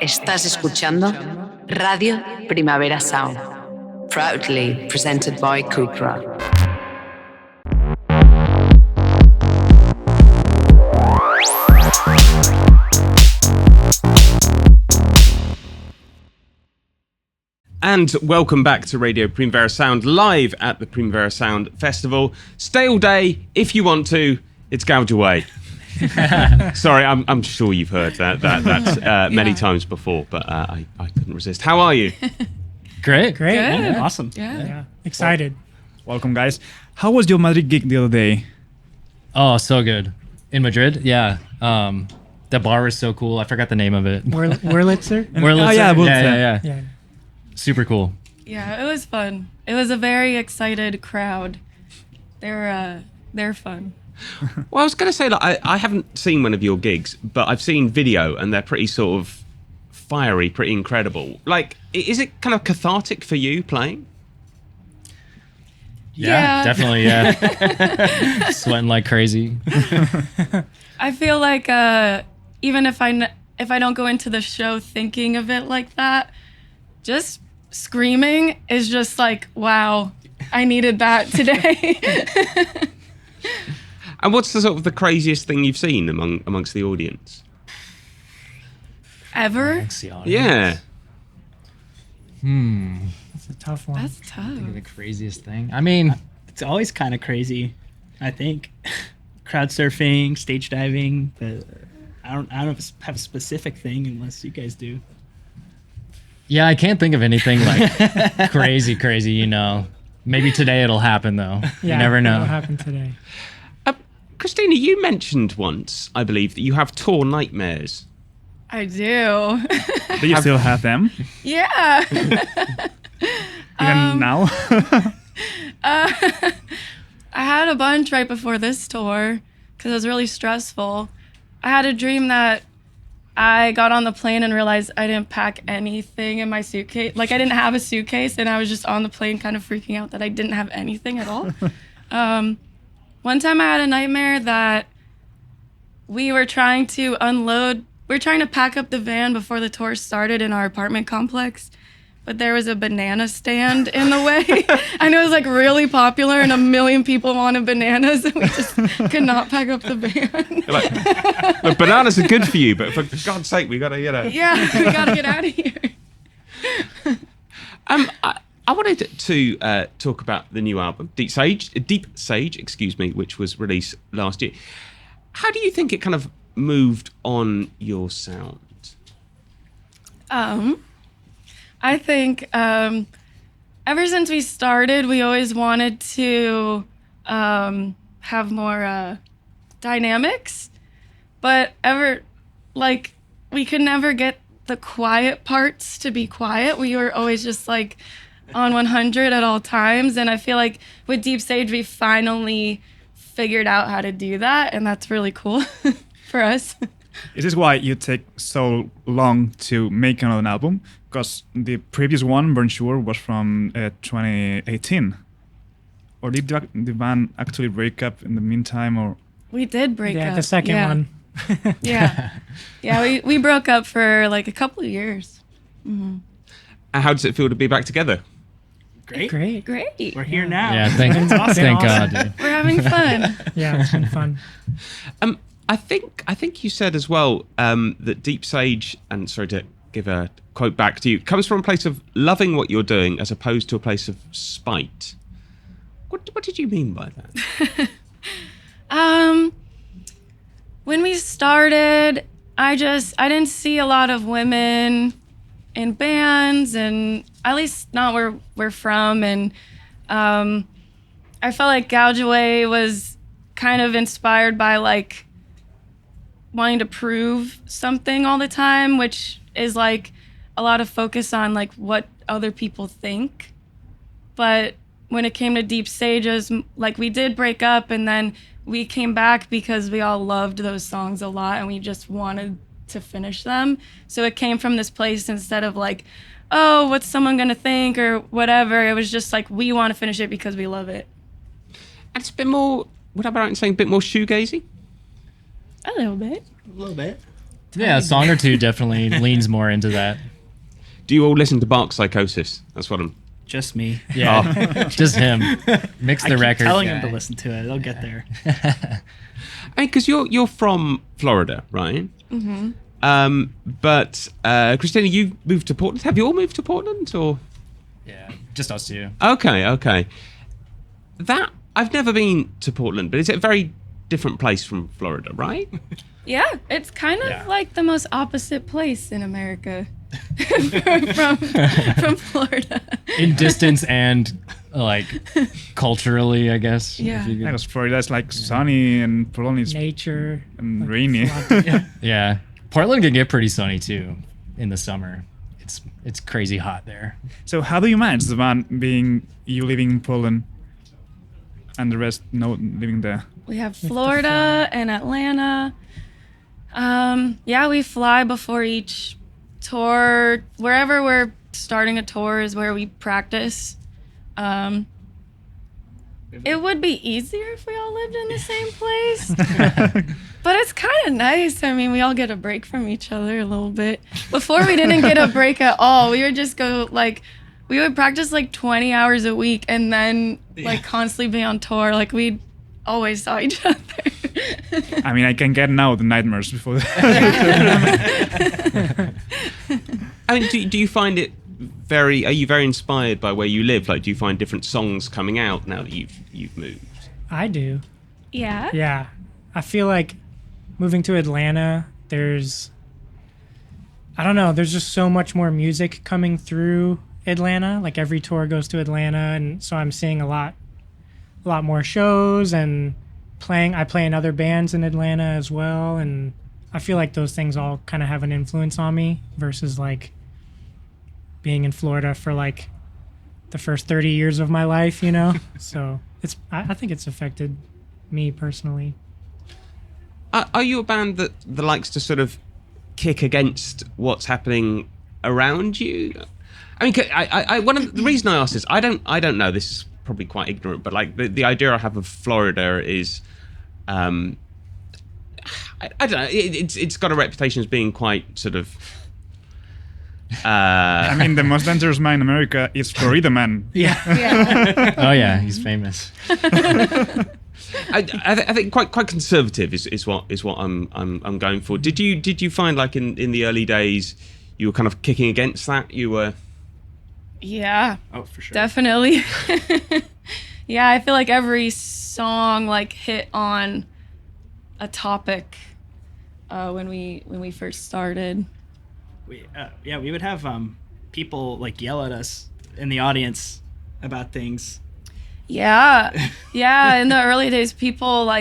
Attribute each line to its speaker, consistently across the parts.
Speaker 1: Estás escuchando Radio Primavera Sound, proudly presented by Cuxart.
Speaker 2: And welcome back to Radio Primavera Sound, live at the Primavera Sound Festival. Stay all day if you want to. It's Gouge Away. Sorry, I'm sure you've heard that many times before, but I couldn't resist. How are you?
Speaker 3: Great.
Speaker 4: Yeah.
Speaker 3: Awesome.
Speaker 4: Yeah. Excited.
Speaker 3: Welcome, guys. How was your Madrid gig the other day?
Speaker 5: Oh, so good. In Madrid? Yeah. The bar was so cool. I forgot the name of it.
Speaker 4: Wurlitzer?
Speaker 5: Wurlitzer?
Speaker 4: Yeah.
Speaker 5: Super cool.
Speaker 6: Yeah, it was fun. It was a very excited crowd. They're fun.
Speaker 2: Well, I was going to say, like, I haven't seen one of your gigs, but I've seen video, and they're pretty sort of fiery, pretty incredible. Like, is it kind of cathartic for you playing?
Speaker 5: Yeah. Definitely, yeah. Sweating like crazy.
Speaker 6: I feel like even if I don't go into the show thinking of it like that, just screaming is just like, wow, I needed that today.
Speaker 2: And what's the sort of the craziest thing you've seen amongst the audience?
Speaker 6: Ever?
Speaker 2: Yeah.
Speaker 4: That's a tough one.
Speaker 6: That's tough.
Speaker 5: The craziest thing. I mean,
Speaker 7: It's always kind of crazy, I think. Crowd surfing, stage diving, but I don't have a specific thing unless you guys do.
Speaker 5: yeah, I can't think of anything like crazy, you know. Maybe today it'll happen, though.
Speaker 4: Yeah,
Speaker 5: you never know.
Speaker 4: It'll happen today.
Speaker 2: Christina, you mentioned once, I believe, that you have tour nightmares.
Speaker 6: I do.
Speaker 3: Do you still have them?
Speaker 6: Yeah.
Speaker 3: Even now?
Speaker 6: I had a bunch right before this tour because it was really stressful. I had a dream that I got on the plane and realized I didn't pack anything in my suitcase. Like, I didn't have a suitcase, and I was just on the plane kind of freaking out that I didn't have anything at all. One time I had a nightmare that we were trying to pack up the van before the tour started in our apartment complex, but there was a banana stand in the way. And it was like really popular and 1 million people wanted bananas and we just could not pack up the van.
Speaker 2: Like, look, bananas are good for you, but for God's sake, we gotta,
Speaker 6: Yeah, we gotta get out of here.
Speaker 2: I wanted to talk about the new album, Deep Sage, which was released last year. How do you think it kind of moved on your sound?
Speaker 6: I think ever since we started, we always wanted to have more dynamics, but we could never get the quiet parts to be quiet. We were always just like on 100 at all times, and I feel like with Deep Sage we finally figured out how to do that, and that's really cool for us.
Speaker 3: Is this why you take so long to make another album? Because the previous one, Burn Sure, was from 2018. Or did the band actually break up in the meantime? Or
Speaker 6: We did break up.
Speaker 4: Yeah, the second one.
Speaker 6: Yeah, we broke up for like a couple of years. Mm-hmm.
Speaker 2: And how does it feel to be back together?
Speaker 7: Great.
Speaker 6: Great.
Speaker 7: We're here now.
Speaker 5: Yeah, thank God, dude.
Speaker 6: We're having fun.
Speaker 4: Yeah, it's been fun.
Speaker 2: I think you said as well that Deep Sage, and sorry to give a quote back to you, comes from a place of loving what you're doing as opposed to a place of spite. What did you mean by that?
Speaker 6: When we started, I didn't see a lot of women in bands, and at least not where we're from, and I felt like Gouge Away was kind of inspired by like wanting to prove something all the time, which is like a lot of focus on like what other people think. But when it came to Deep Sages, like we did break up, and then we came back because we all loved those songs a lot and we just wanted to finish them. So it came from this place instead of like, oh, what's someone gonna think or whatever. It was just like, we want to finish it because we love it.
Speaker 2: And it's a bit more, would I be right in saying a bit more shoegazy?
Speaker 6: A little bit.
Speaker 7: A little bit.
Speaker 5: Yeah, a song or two definitely leans more into that.
Speaker 2: Do you all listen to Bark Psychosis? That's what I'm...
Speaker 7: Just me.
Speaker 5: Yeah, just him. Mix the
Speaker 7: I keep
Speaker 5: record.
Speaker 7: telling
Speaker 5: guy.
Speaker 7: him to listen to it. They'll get there.
Speaker 2: I mean, because you're from Florida, right? Mm-hmm. But Christina, you moved to Portland. Have you all moved to Portland, or?
Speaker 5: Yeah, just us two.
Speaker 2: Okay. That I've never been to Portland, but it's a very different place from Florida, right?
Speaker 6: Yeah, it's kind of like the most opposite place in America from Florida.
Speaker 5: In distance and like culturally, I guess.
Speaker 6: Yeah.
Speaker 5: if you could-
Speaker 3: Because Florida is like sunny and Portland is
Speaker 4: Nature.
Speaker 3: and
Speaker 4: like,
Speaker 3: rainy.
Speaker 4: it's a lot-
Speaker 5: Yeah, Portland can get pretty sunny too in the summer. It's crazy hot there.
Speaker 3: So how do you manage the band being you living in Poland and the rest no living there?
Speaker 6: We have Florida and Atlanta. Yeah, we fly before each tour. Wherever we're starting a tour is where we practice. It would be easier if we all lived in the same place. But it's kind of nice. I mean, we all get a break from each other a little bit. Before we didn't get a break at all. We would just go we would practice 20 hours a week and then constantly be on tour. We always saw each other.
Speaker 3: I mean, I can get now the nightmares before.
Speaker 2: I mean, do you find it are you very inspired by where you live? Do you find different songs coming out now that you've moved?
Speaker 4: I do.
Speaker 6: Yeah.
Speaker 4: Yeah. I feel like moving to Atlanta, there's just so much more music coming through Atlanta. Every tour goes to Atlanta, and so I'm seeing a lot more shows and I play in other bands in Atlanta as well, and I feel like those things all kind of have an influence on me versus being in Florida for the first 30 years of my life, So I think it's affected me personally.
Speaker 2: Are you a band that likes to sort of kick against what's happening around you? I mean, the reason I ask this, I don't know. This is probably quite ignorant, but the idea I have of Florida is, I don't know. It's got a reputation as being quite sort of.
Speaker 3: I mean, the most dangerous man in America is Florida Man.
Speaker 4: Yeah.
Speaker 5: Oh yeah, he's famous.
Speaker 2: I think quite conservative is what I'm going for. Did you find in the early days you were kind of kicking against that? You were.
Speaker 6: Yeah.
Speaker 7: Oh, for sure.
Speaker 6: Definitely. Yeah, I feel like every song hit on a topic when we first started.
Speaker 7: We would have people yell at us in the audience about things.
Speaker 6: Yeah. In the early days, people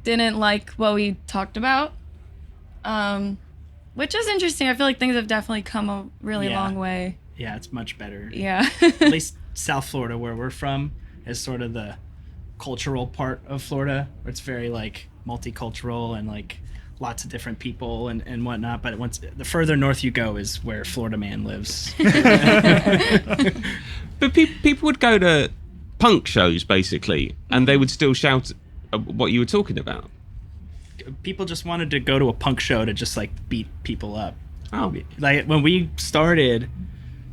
Speaker 6: didn't like what we talked about, which is interesting. I feel like things have definitely come a really long way.
Speaker 7: Yeah, it's much better.
Speaker 6: Yeah.
Speaker 7: At least South Florida, where we're from, is sort of the cultural part of Florida, where it's very multicultural and lots of different people and whatnot. But the further north you go is where Florida Man lives.
Speaker 2: But people would go to punk shows basically, and they would still shout what you were talking about.
Speaker 7: People just wanted to go to a punk show to just beat people up.
Speaker 2: Oh,
Speaker 7: When we started,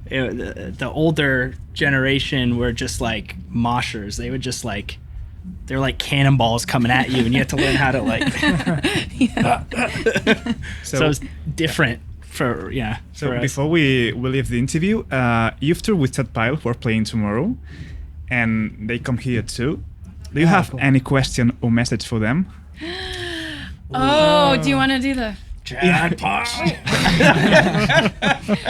Speaker 7: the older generation were just moshers. They would just they're like cannonballs coming at you, and you have to learn how to So it's different for
Speaker 3: So
Speaker 7: for us.
Speaker 3: before we leave the interview, you've toured with Ted Pyle, who are playing tomorrow, and they come here too. Do you have any question or message for them?
Speaker 6: Oh, do you want to do the?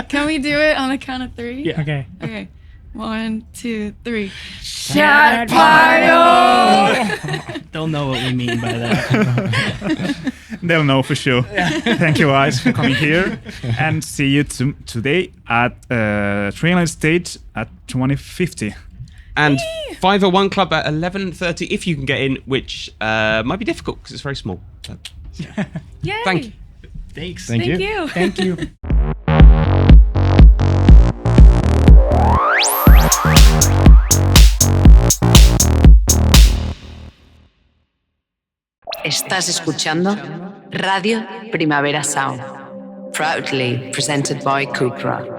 Speaker 6: Can we do it on the count of 3?
Speaker 7: Yeah.
Speaker 4: Okay.
Speaker 6: Okay. 1, 2, 3. Chat pile.
Speaker 7: They'll know what we mean by that.
Speaker 3: They'll know for sure. Thank you guys for coming here, and see you today at Trainline Stage at 2050.
Speaker 2: and 501 Club at 11:30 if you can get in, which might be difficult because it's very small. So,
Speaker 6: Yay.
Speaker 2: thank you.
Speaker 7: Thanks.
Speaker 5: Thank you.
Speaker 6: you.
Speaker 4: Thank you.
Speaker 1: Estás escuchando Radio Primavera Sound. Proudly presented by Cuxart.